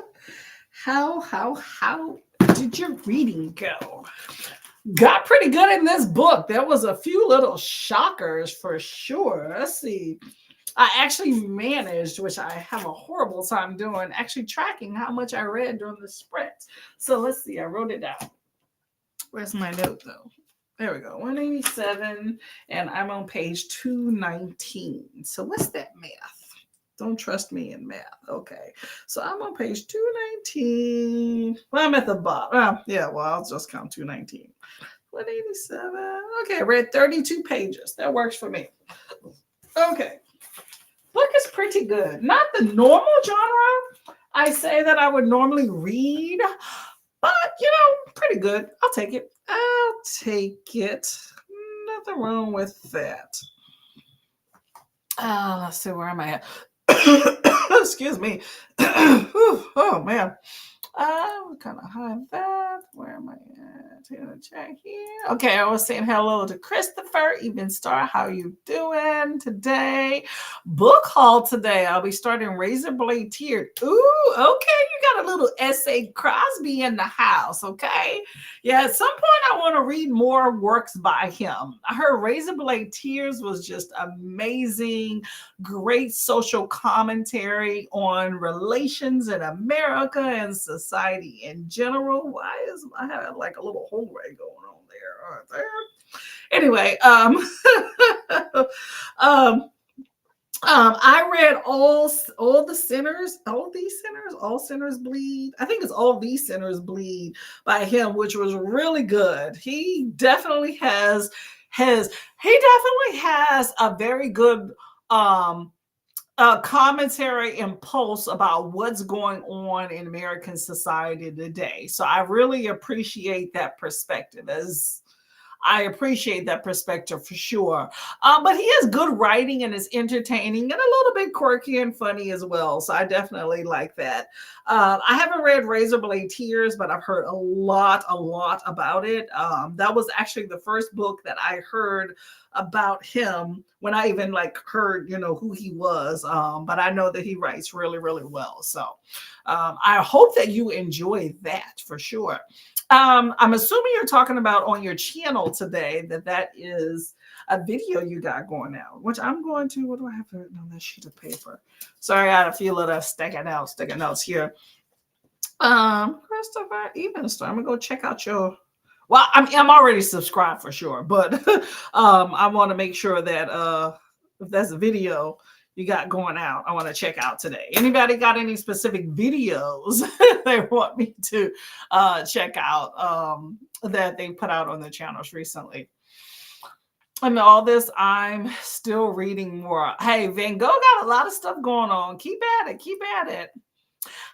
How did your reading go? Got pretty good in this book. There was a few little shockers for sure. Let's see. I actually managed, which I have a horrible time doing, actually tracking how much I read during the sprint. So let's see. I wrote it down. Where's my note though? There we go. 187, and I'm on page 219. So what's that math? Don't trust me in math. Okay. So I'm on page 219. Well, I'm at the bottom. Yeah, well, I'll just count 219. 187. Okay, I read 32 pages. That works for me. Okay. Book is pretty good. Not the normal genre I say that I would normally read, but pretty good. I'll take it. I'll take it. Nothing wrong with that. Let's see, where am I at? Excuse me. Oh man. We kind of hide that. Where am I at? Check here. Okay, I was saying hello to Christopher, Even Star. How you doing today? Book haul today. I'll be starting Razor Blade Tears. Ooh, okay. You got a little S.A. Crosby in the house, okay? Yeah, at some point I want to read more works by him. I heard Razor Blade Tears was just amazing, great social commentary on relations in America and society in general. Why is I have like a little hallway going on there? Right there. Anyway, I read all the sinners, all sinners bleed. I think it's All These Sinners Bleed by him, which was really good. He definitely has a very good commentary and pulse about what's going on in American society today. So I really appreciate that perspective for sure. But he has good writing and is entertaining and a little bit quirky and funny as well. So I definitely like that. I haven't read Razor Blade Tears, but I've heard a lot about it. That was actually the first book that I heard about him when I even heard, who he was. But I know that he writes really, really well. So I hope that you enjoy that for sure. I'm assuming you're talking about on your channel today that is a video you got going out, which I'm going to. What do I have on this sheet of paper? Sorry, I had a few little sticky notes here. Christopher Evenstar, I'm gonna go check out your. Well, I'm already subscribed for sure, but I want to make sure that if that's a video you got going out, I want to check out today. Anybody got any specific videos they want me to check out that they put out on the channels recently? And all this, I'm still reading more. Hey, Van Gogh got a lot of stuff going on. Keep at it.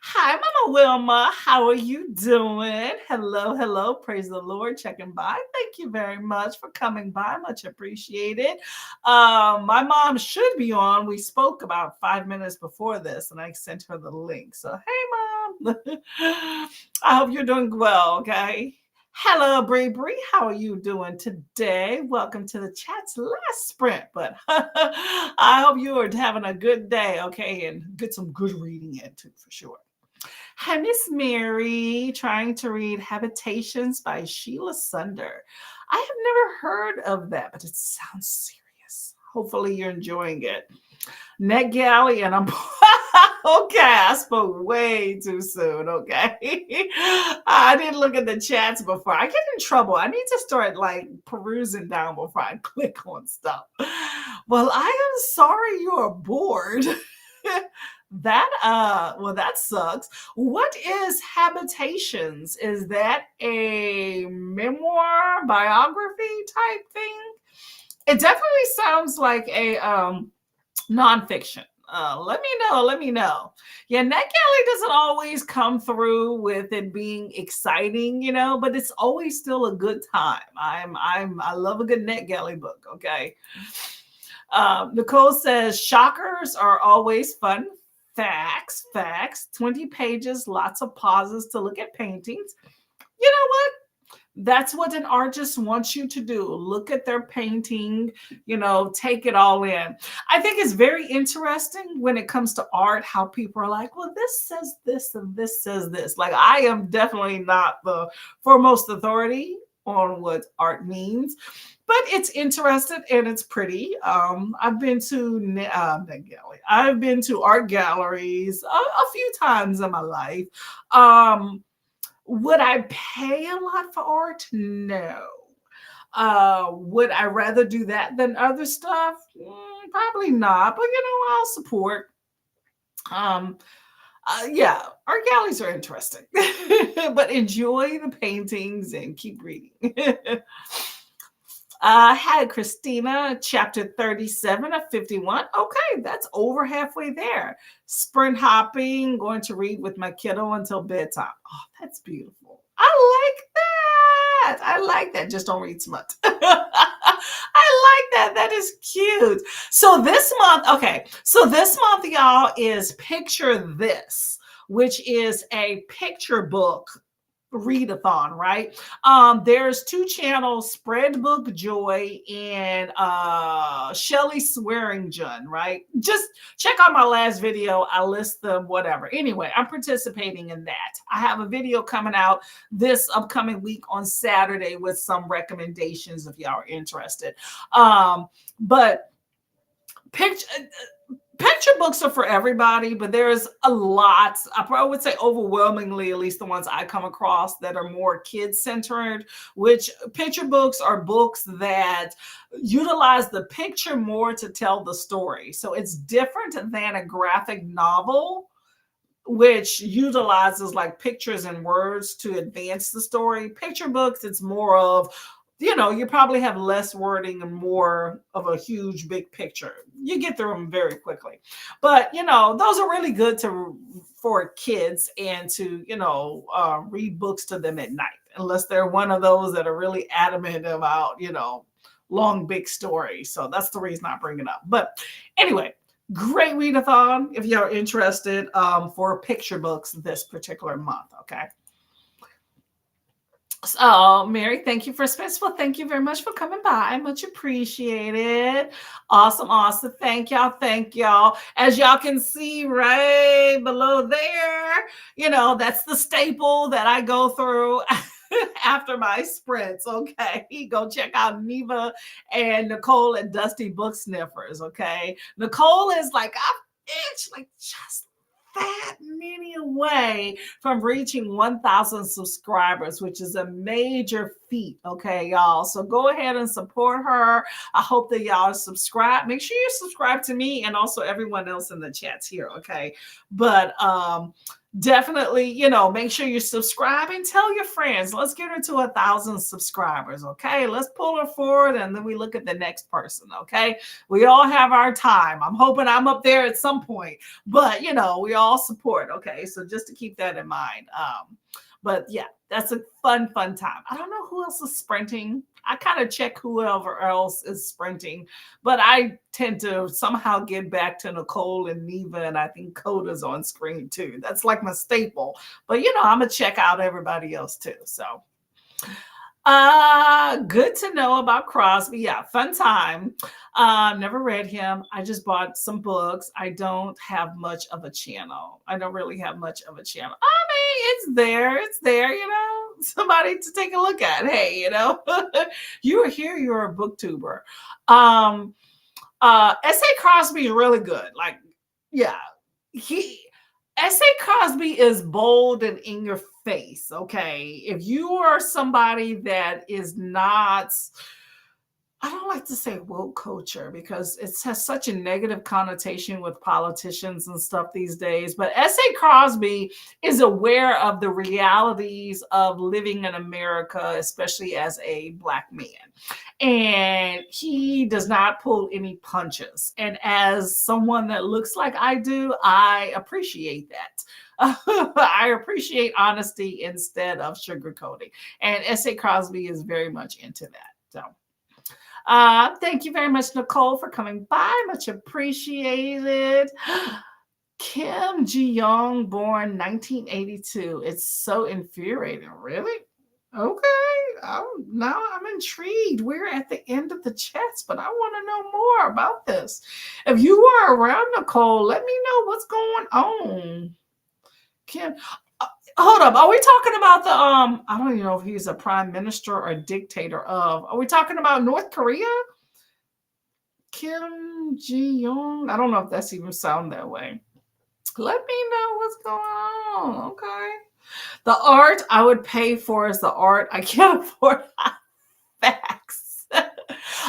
Hi, Mama Wilma. How are you doing? Hello. Praise the Lord. Checking by. Thank you very much for coming by. Much appreciated. My mom should be on. We spoke about 5 minutes before this, and I sent her the link. So, hey, Mom. I hope you're doing well, okay? Hello, Bree. How are you doing today? Welcome to the chat's last sprint, but I hope you are having a good day, okay, and get some good reading in too, for sure. Hi, Miss Mary, trying to read Habitations by Sheila Sunder. I have never heard of that, but it sounds serious. Hopefully you're enjoying it. NetGalley, and I'm okay. I spoke way too soon. Okay, I didn't look at the chats before. I get in trouble. I need to start perusing down before I click on stuff. Well, I am sorry you're bored. That sucks. What is Habitations? Is that a memoir biography type thing? It definitely sounds like a nonfiction. Let me know. Yeah, NetGalley doesn't always come through with it being exciting, but it's always still a good time. I love a good NetGalley book. Okay. Nicole says shockers are always fun. Facts. 20 pages, lots of pauses to look at paintings. You know what? That's what an artist wants you to do. Look at their painting, take it all in. I think it's very interesting when it comes to art how people are like, well, this says this and this says this. Like, I am definitely not the foremost authority on what art means, but it's interesting and it's pretty. I've been to I've been to art galleries a few times in my life. Would I pay a lot for art? No. Would I rather do that than other stuff? Probably not, but I'll support. Um, yeah, art galleries are interesting, but enjoy the paintings and keep reading. Had Christina, chapter 37 of 51. Okay, that's over halfway there. Sprint hopping, going to read with my kiddo until bedtime. Oh, that's beautiful. I like that. I like that. Just don't read smut. I like that. That is cute. So this month, y'all, is Picture This, which is a picture book readathon, right? There's two channels, Spreadbook Joy and Shelly Swearingen, right? Just check out my last video. I list them, whatever. Anyway, I'm participating in that. I have a video coming out this upcoming week on Saturday with some recommendations if y'all are interested. But picture books are for everybody, but there's a lot. I probably would say overwhelmingly, at least the ones I come across that are more kid-centered, which picture books are books that utilize the picture more to tell the story. So it's different than a graphic novel, which utilizes like pictures and words to advance the story. Picture books, it's more of, you probably have less wording and more of a huge, big picture. You get through them very quickly. But, those are really good for kids and to, read books to them at night, unless they're one of those that are really adamant about, long, big stories. So that's the reason I bring it up. But anyway, great readathon if you're interested for picture books this particular month, okay? So, Mary, thank you for space. Well, thank you very much for coming by. Much appreciated. Awesome, awesome. Thank y'all. Thank y'all. As y'all can see right below there, that's the staple that I go through after my sprints. Okay. Go check out Neva and Nicole at Dusty Book Sniffers. Okay. Nicole is like, I'm just that many away from reaching 1,000 subscribers, which is a major feat. Okay, y'all. So go ahead and support her. I hope that y'all subscribe. Make sure you subscribe to me and also everyone else in the chats here. Okay. But definitely, make sure you subscribe and tell your friends. Let's get her to 1,000 subscribers. Okay. Let's pull her forward and then we look at the next person. Okay. We all have our time. I'm hoping I'm up there at some point, but we all support. Okay. So just to keep that in mind. But yeah, that's a fun time. I don't know who else is sprinting. I kind of check whoever else is sprinting, but I tend to somehow get back to Nicole and Neva, and I think Coda's on screen too. That's like my staple. But I'm gonna check out everybody else too. So good to know about Crosby. Yeah, fun time. Never read him. I just bought some books. I don't have much of a channel. I don't really have much of a channel. I mean, it's there. It's there, somebody to take a look at. Hey, you are here, you're a booktuber. S.A. Crosby is really good. Like, yeah, S.A. Crosby is bold and in your face, okay? If you are somebody that is not, I don't like to say woke culture because it has such a negative connotation with politicians and stuff these days. But S.A. Crosby is aware of the realities of living in America, especially as a Black man. And he does not pull any punches. And as someone that looks like I do, I appreciate that. I appreciate honesty instead of sugarcoating. And S.A. Crosby is very much into that. So. Thank you very much, Nicole, for coming by. Much appreciated. Kim Ji-young, born 1982. It's so infuriating. Really? Okay. Now I'm intrigued. We're at the end of the chats, but I want to know more about this. If you are around, Nicole, let me know what's going on. Kim, uh, hold up. Are we talking about the I don't even know if he's a prime minister or dictator of. Are we talking about North Korea? Kim Ji Young. I don't know if that's even sound that way. Let me know what's going on. Okay. The art I would pay for is the art I can't afford. Facts.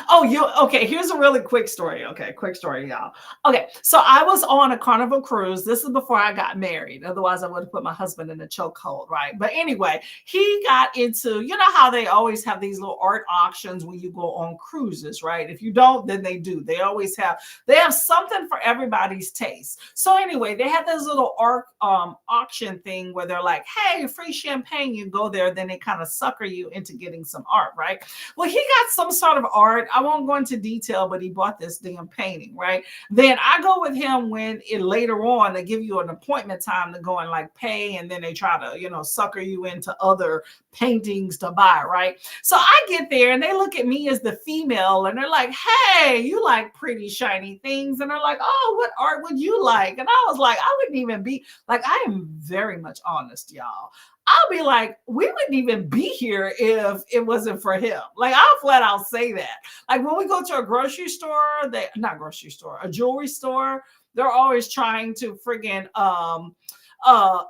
Oh, you okay? Here's a really quick story. Okay, quick story, y'all. Okay, so I was on a Carnival cruise. This is before I got married. Otherwise, I would have put my husband in a chokehold, right? But anyway, he got into, you know how they always have these little art auctions when you go on cruises, right? If you don't, then they do. They have something for everybody's taste. So anyway, they had this little art auction thing where they're like, hey, free champagne, you go there, then they kind of sucker you into getting some art, right? Well, he got some sort of art. I won't go into detail, but he bought this damn painting, right? Then I go with him when it later on they give you an appointment time to go and like pay, and then they try to, sucker you into other paintings to buy, right? So I get there and they look at me as the female and they're like, hey, you like pretty shiny things. And they're like, oh, what art would you like? And I was like, I wouldn't even be like, I am very much honest, y'all. I'll be like, we wouldn't even be here if it wasn't for him. Like, I'll flat out say that. Like, when we go to a grocery store, a jewelry store, they're always trying to friggin'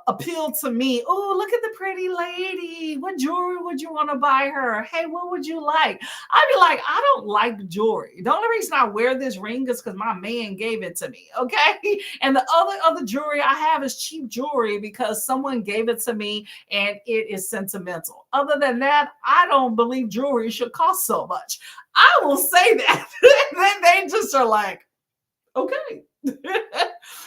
appeal to me. Oh, look at the pretty lady. What jewelry would you want to buy her? Hey, what would you like? I'd be like, I don't like jewelry. The only reason I wear this ring is because my man gave it to me. Okay. And the other jewelry I have is cheap jewelry because someone gave it to me and it is sentimental. Other than that, I don't believe jewelry should cost so much. I will say that. Then they just are like, okay.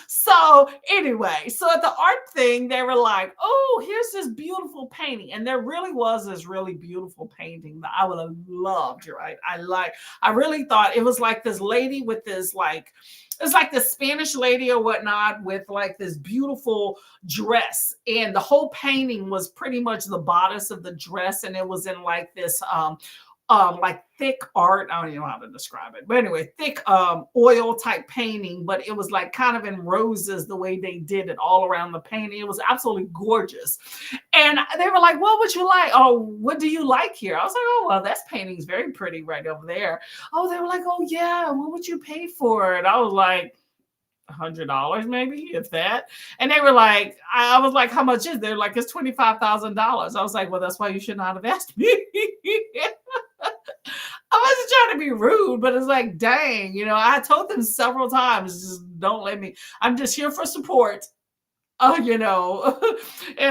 So anyway, so at the art thing, they were like, oh, here's this beautiful painting. And there really was this really beautiful painting that I would have loved, right? I really thought it was like this lady with this it's like the Spanish lady or whatnot with like this beautiful dress. And the whole painting was pretty much the bodice of the dress. And it was in like this like thick art. I don't even know how to describe it, but anyway, thick oil type painting, but it was like kind of in roses the way they did it all around the painting. It was absolutely gorgeous. And they were like, what would you like? Oh, what do you like here? I was like, oh, well, that painting's very pretty right over there. Oh, they were like, oh yeah, what would you pay for it? I was like, $100 maybe, if that. And they were like, I was like, how much is there? Like, it's $25,000. I was like, well, that's why you should not have asked me. I wasn't trying to be rude, but it's like, dang, I told them several times, just don't let me. I'm just here for support. And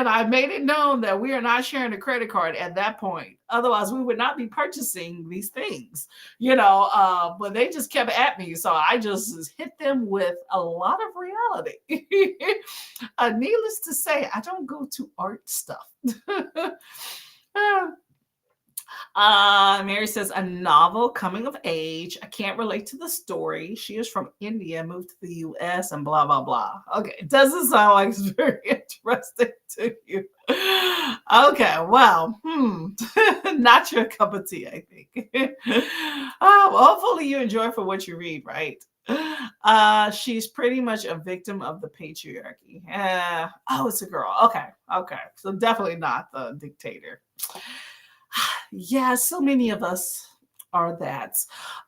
I made it known that we are not sharing a credit card at that point. Otherwise, we would not be purchasing these things, but they just kept at me. So I just hit them with a lot of reality. Needless to say, I don't go to art stuff. Mary says, a novel coming of age. I can't relate to the story. She is from India, moved to the US, and blah, blah, blah. Okay. It doesn't sound like it's very interesting to you. Okay. Well, not your cup of tea, I think. Well, hopefully you enjoy for what you read, right? She's pretty much a victim of the patriarchy. Oh, it's a girl. Okay. So definitely not the dictator. Yeah, so many of us are that.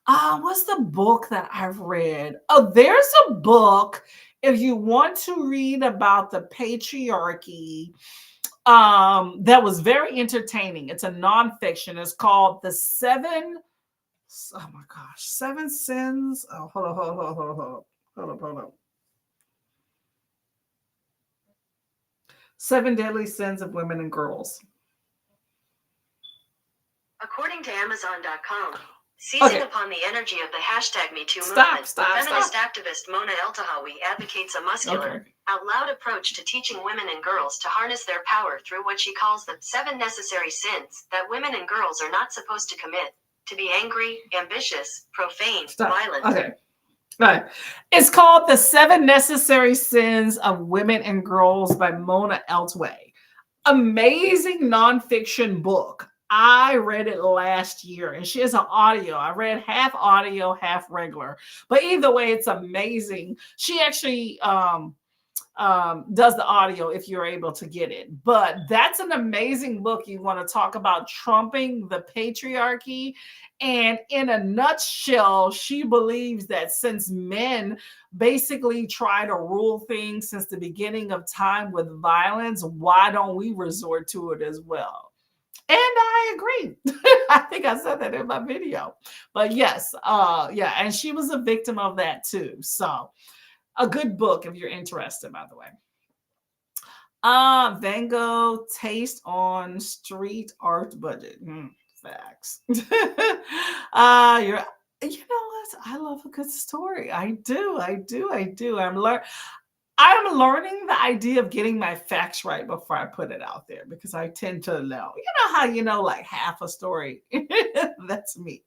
What's the book that I've read? Oh, there's a book if you want to read about the patriarchy. That was very entertaining. It's a nonfiction. It's called oh my gosh, Seven Sins. Oh, hold on. Seven Deadly Sins of Women and Girls. According to Amazon.com, seizing upon the energy of the #MeToo movement, feminist activist Mona Eltahawy advocates a muscular, out-loud approach to teaching women and girls to harness their power through what she calls the 7 necessary sins that women and girls are not supposed to commit: to be angry, ambitious, profane, violent. Okay. Right. It's called The 7 Necessary Sins of Women and Girls by Mona Eltahawy. Amazing nonfiction book. I read it last year, and she has an audio. I read half audio, half regular. But either way, it's amazing. She actually does the audio if you're able to get it. But that's an amazing book. You want to talk about trumping the patriarchy. And in a nutshell, she believes that since men basically try to rule things since the beginning of time with violence, why don't we resort to it as well? And I agree. I think I said that in my video. But yes, yeah, and she was a victim of that too. So a good book if you're interested, by the way. Van Gogh taste on street art budget. Facts. You're you know what? I love a good story. I do. I'm learning the idea of getting my facts right before I put it out there because I tend to know. You know how you know like half a story? That's me.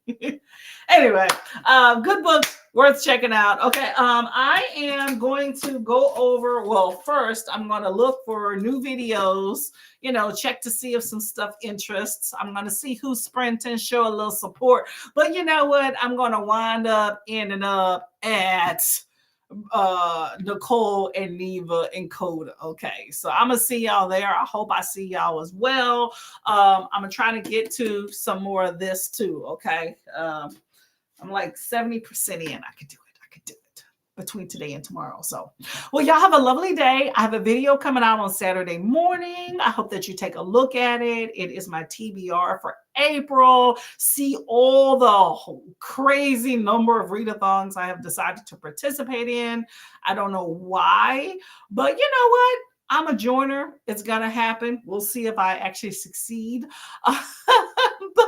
Anyway, good book, worth checking out. Okay, I am going to go over, well, first, I'm going to look for new videos, check to see if some stuff interests. I'm going to see who's sprinting, show a little support. But you know what? I'm going to wind up ending up at Nicole and Neva and Coda. Okay, so I'm gonna see y'all there. I hope I see y'all as well. I'm gonna try to get to some more of this too. Okay, I'm like 70% in. I could do it between today and tomorrow. So, well, y'all have a lovely day. I have a video coming out on Saturday morning. I hope that you take a look at it. It is my TBR for April. See all the crazy number of readathons I have decided to participate in. I don't know why, but you know what? I'm a joiner. It's going to happen. We'll see if I actually succeed. But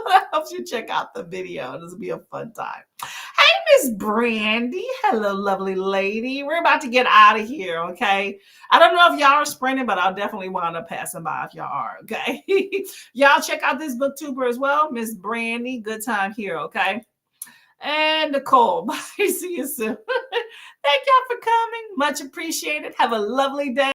I hope you check out the video. This will be a fun time. Hey, Miss Brandy. Hello, lovely lady. We're about to get out of here, okay? I don't know if y'all are sprinting, but I'll definitely wind up passing by if y'all are, okay? Y'all check out this booktuber as well, Miss Brandy. Good time here, okay? And Nicole, bye. See you soon. Thank y'all for coming. Much appreciated. Have a lovely day.